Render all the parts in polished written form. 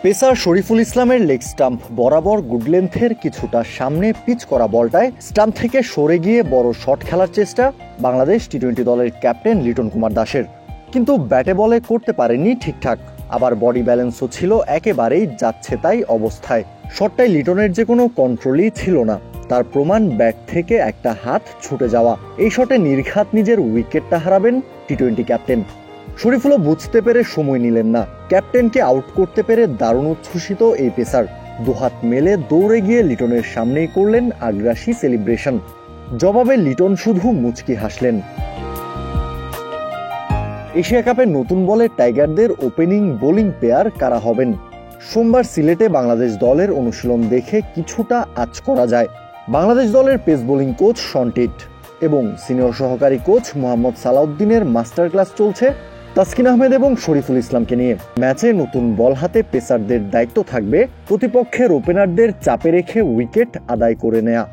Pacer Shariful ইসলামের leg stump বরাবর good লেন্থের কিছুটা সামনে পিচ করা বলটায় স্টাম্প থেকে সরে গিয়ে বড় শট খেলার চেষ্টা বাংলাদেশ টি-20 দলের ক্যাপ্টেন লিটন কুমার দাসের, কিন্তু ব্যাটে বলে করতে পারেননি ঠিকঠাক। আবার বডি ব্যালেন্সও ছিল একেবারেই যাচ্ছে তাই অবস্থায়। শটটায় লিটনের যে কোনো কন্ট্রোলই ছিল না, তার প্রমাণ ব্যাট থেকে একটা হাত ছুটে যাওয়া। এই শটে নির্ঘাত নিজের উইকেটটা হারাবেন টি-20 ক্যাপ্টেন। শরীফুলও বুঝতে পেরে সময় নিলেন না। ক্যাপ্টেনকে আউট করতে পেরে দারুণ উচ্ছ্বসিত এই পেসার দুহাত মেলে দৌড়ে গিয়ে লিটনের সামনেই করলেন আগ্রাসী সেলিব্রেশন। জবাবে লিটন শুধু মুচকি হাসলেন। এশিয়া কাপের নতুন বলে টাইগারদের ওপেনিং বোলিং পেয়ার কারা হবেন? সোমবার সিলেটে বাংলাদেশ দলের অনুশীলন দেখে কিছুটা আঁচ করা যায়। বাংলাদেশ দলের পেস বোলিং কোচ সন্টিট এবং সিনিয়র সহকারী কোচ মোহাম্মদ সালাউদ্দিনের মাস্টার ক্লাস চলছে তাসকিন আহমেদ এবং শরীফুল ইসলামকে নিয়ে। ম্যাচে নতুন বল হাতে পেসারদের দায়িত্ব থাকবে প্রতিপক্ষের ওপেনারদের চাপে রেখে উইকেট আদায় করে নেয়া।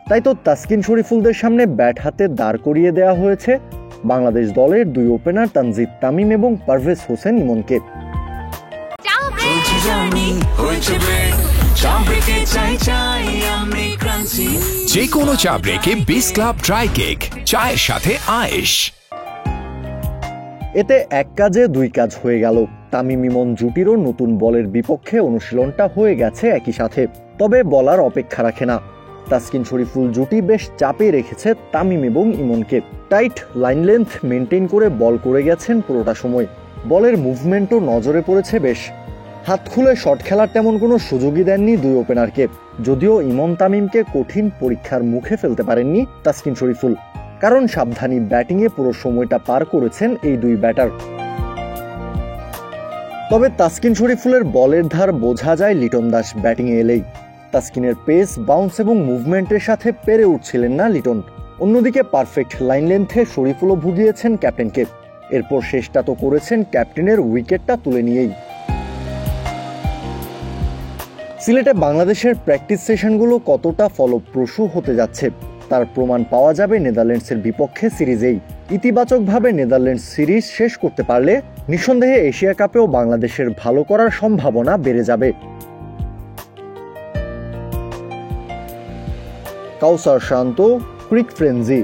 তাই তো তাসকিন শরীফুলদের সামনে ব্যাট হাতে দাঁড় করিয়ে দেওয়া হয়েছে বাংলাদেশ দলের দুই ওপেনার তানজিদ তামিম এবং পারভেজ হোসেন ইমনকে। যে কোনো চা ব্রেকে বিস ক্লাব ড্রাই কেক, চায়ের সাথে আয়েশ। এতে এক কাজে দুই কাজ হয়ে গেল। তামিম ইমন জুটিরও নতুন বলের বিপক্ষে অনুশীলনটা হয়ে গেছে একই সাথে। তবে বলার অপেক্ষা রাখে না। তাসকিন শরীফুল জুটি বেশ চাপে রেখেছে তামিম এবং ইমনকে। টাইট লাইন লেন্থ মেনটেন করে বল করে গেছেন পুরোটা সময়। বলের মুভমেন্টও নজরে পড়েছে বেশ। হাত খুলে শট খেলার তেমন কোনো সুযোগই দেননি দুই ওপেনারকে। যদিও ইমন তামিমকে কঠিন পরীক্ষার মুখে ফেলতে পারেননি তাসকিন শরীফুল, কারণ সাবধানী ব্যাটিংয়ে পুরো সময়টা পার করেছেন এই দুই ব্যাটার। তবে তাসকিন শরীফুলের বলের ধার বোঝা যায় লিটন দাস ব্যাটিংয়ে এলেই। তাসকিনের পেস, বাউন্স এবং মুভমেন্টের সাথে পেরে উঠছিলেন না লিটন। অন্যদিকে পারফেক্ট লাইন লেন্থে শরীফুলও ভুগিয়েছেন ক্যাপ্টেনকে। এরপর শেষটা তো করেছেন ক্যাপ্টেনের উইকেটটা তুলে নিয়েই। সিলেটে বাংলাদেশের প্র্যাকটিস সেশনগুলো কতটা ফলপ্রসূ হতে যাচ্ছে তার প্রমাণ পাওয়া যাবে নেদারল্যান্ডসের বিপক্ষে সিরিজেই। ইতিবাচকভাবে নেদারল্যান্ডস সিরিজ শেষ করতে পারলে নিঃসন্দেহে এশিয়া কাপেও বাংলাদেশের ভালো করার সম্ভাবনা বেড়ে যাবে। কাউসার শান্ত, ক্রিক ফ্রেঞ্জি।